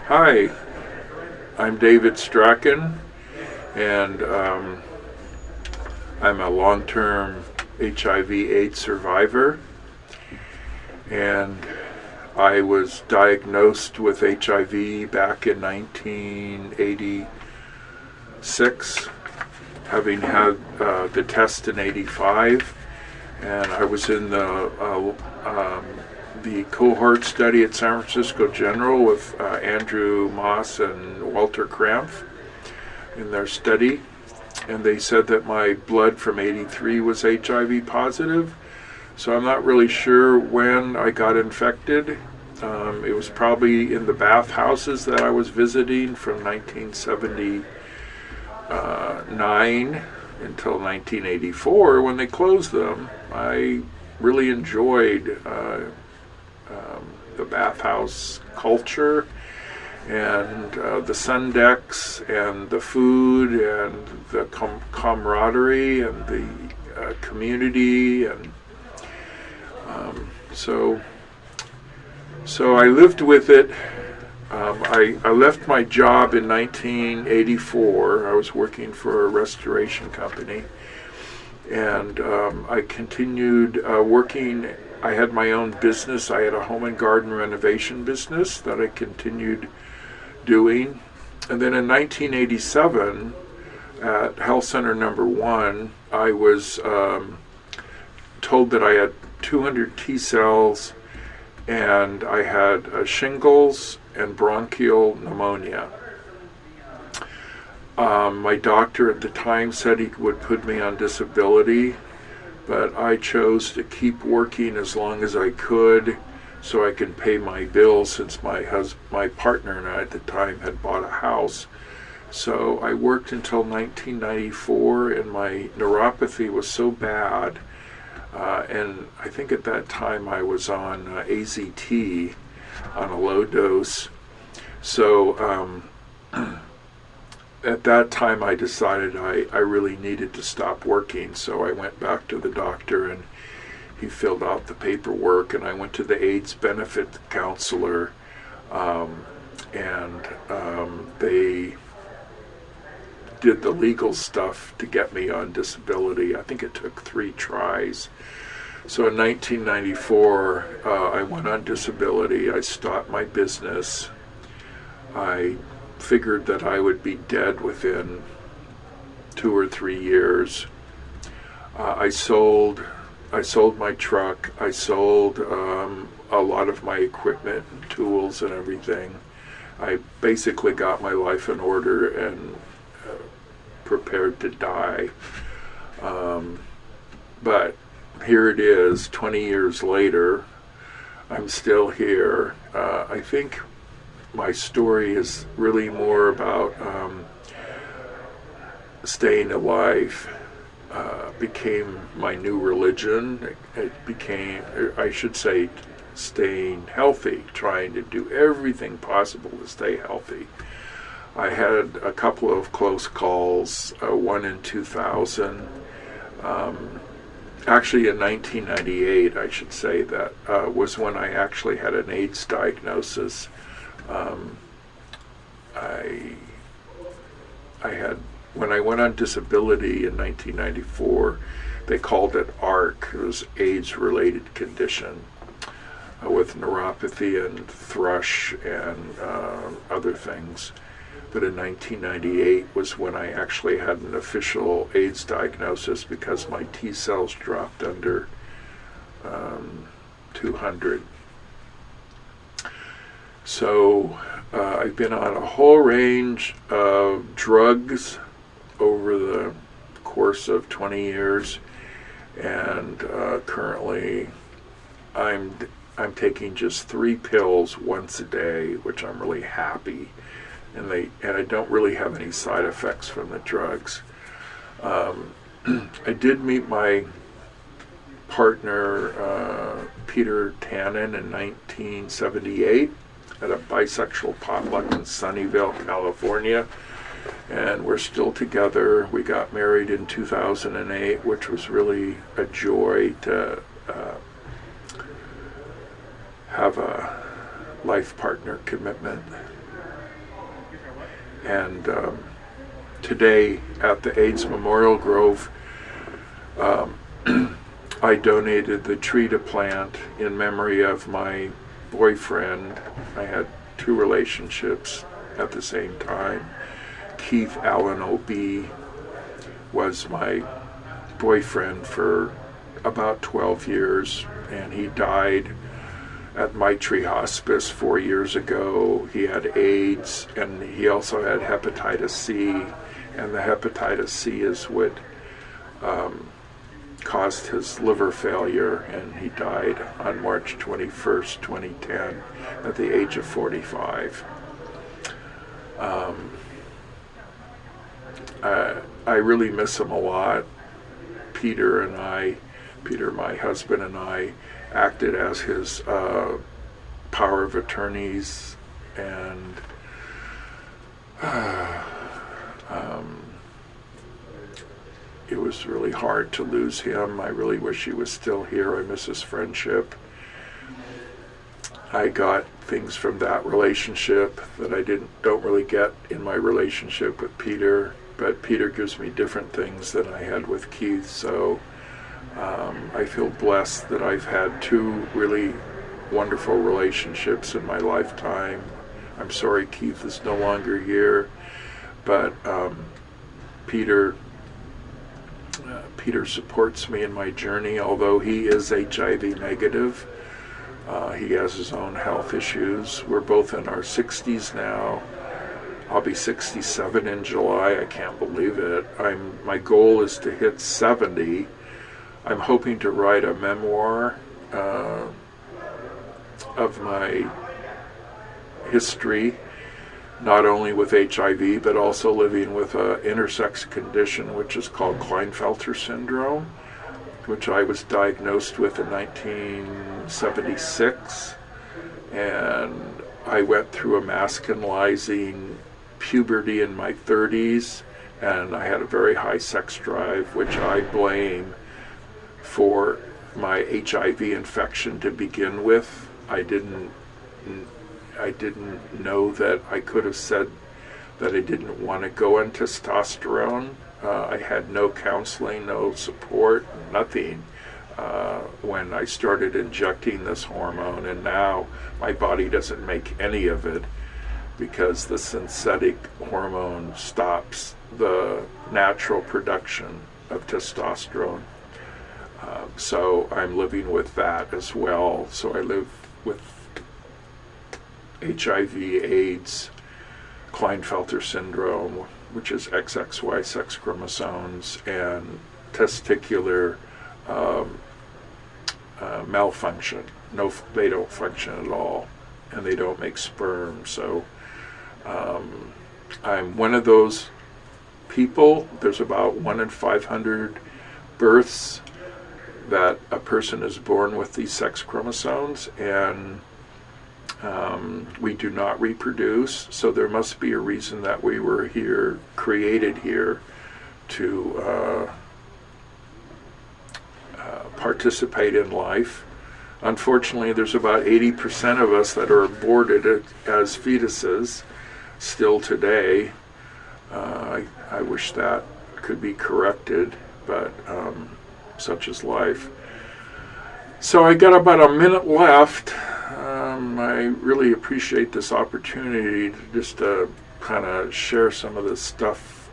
Hi, I'm David Strachan, and I'm a long-term HIV/AIDS survivor, and I was diagnosed with HIV back in 1986, having had the test in 85, and I was in the cohort study at San Francisco General with Andrew Moss and Walter Krampf in their study, and they said that my blood from 83 was HIV positive. So I'm not really sure when I got infected. It was probably in the bathhouses that I was visiting from 1979 until 1984 when they closed them. I really enjoyed the bathhouse culture and the sun decks and the food and the camaraderie and the community, and so I lived with it. I left my job in 1984. I was working for a restoration company, and I continued working. I had my own business. I had a home and garden renovation business that I continued doing. And then in 1987, at Health Center Number 1, I was told that I had 200 T cells and I had shingles and bronchial pneumonia. My doctor at the time said he would put me on disability, but I chose to keep working as long as I could so I could pay my bills, since my partner and I at the time had bought a house. So I worked until 1994, and my neuropathy was so bad, and I think at that time I was on AZT on a low dose. So at that time I decided I really needed to stop working, so I went back to the doctor and he filled out the paperwork, and I went to the AIDS benefit counselor, and they did the legal stuff to get me on disability. I think it took 3 tries. So in 1994 I went on disability. I stopped my business. I figured that I would be dead within 2 or 3 years. I sold my truck. I sold a lot of my equipment and tools and everything. I basically got my life in order and prepared to die. But here it is, 20 years later. I'm still here. I think my story is really more about staying alive. Became my new religion. It became, I should say, staying healthy, trying to do everything possible to stay healthy. I had a couple of close calls, one in 2000. Actually in 1998, I should say, that was when I actually had an AIDS diagnosis. When I went on disability in 1994, they called it ARC. It was AIDS-related condition with neuropathy and thrush and other things. But in 1998 was when I actually had an official AIDS diagnosis, because my T cells dropped under 200. So I've been on a whole range of drugs over the course of 20 years, and currently I'm taking just 3 pills once a day, which I'm really happy, and I don't really have any side effects from the drugs. I did meet my partner Peter Tannen in 1978 at a bisexual potluck in Sunnyvale, California, and we're still together. We got married in 2008, which was really a joy to have a life partner commitment. And today at the AIDS Memorial Grove, I donated the tree to plant in memory of my boyfriend. I had 2 relationships at the same time. Keith Allen O.B. was my boyfriend for about 12 years, and he died at Maitri Hospice 4 years ago. He had AIDS, and he also had hepatitis C, and the hepatitis C is what caused his liver failure, and he died on March 21st, 2010, at the age of 45. I really miss him a lot. Peter, my husband, and I acted as his power of attorneys, and it was really hard to lose him. I really wish he was still here. I miss his friendship. I got things from that relationship that I don't really get in my relationship with Peter, but Peter gives me different things than I had with Keith. So I feel blessed that I've had 2 really wonderful relationships in my lifetime. I'm sorry Keith is no longer here, but Peter supports me in my journey, although he is HIV negative. He has his own health issues. We're both in our 60s now. I'll be 67 in July. I can't believe it. My goal is to hit 70. I'm hoping to write a memoir of my history, not only with HIV, but also living with an intersex condition which is called Klinefelter syndrome, which I was diagnosed with in 1976. And I went through a masculinizing puberty in my 30s, and I had a very high sex drive, which I blame for my HIV infection to begin with. I didn't know that I could have said that I didn't want to go on testosterone. I had no counseling, no support, nothing when I started injecting this hormone, and now my body doesn't make any of it because the synthetic hormone stops the natural production of testosterone. So I'm living with that as well. So I live with HIV, AIDS, Klinefelter syndrome, which is XXY sex chromosomes, and testicular malfunction. No, they don't function at all, and they don't make sperm. So I'm one of those people. There's about 1 in 500 births that a person is born with these sex chromosomes, and we do not reproduce. So there must be a reason that we were here, created here, to participate in life. Unfortunately, there's about 80% of us that are aborted as fetuses still today. I wish that could be corrected, but such is life. So I got about a minute left. I really appreciate this opportunity to just kind of share some of this stuff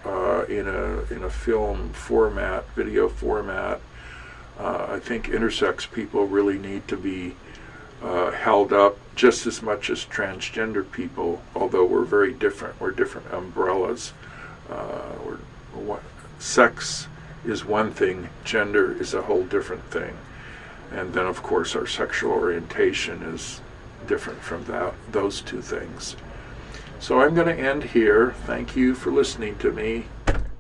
in a film format, video format. I think intersex people really need to be held up just as much as transgender people, although we're very different. We're different umbrellas. Sex is one thing, gender is a whole different thing. And then, of course, our sexual orientation is different from those two things. So I'm going to end here. Thank you for listening to me.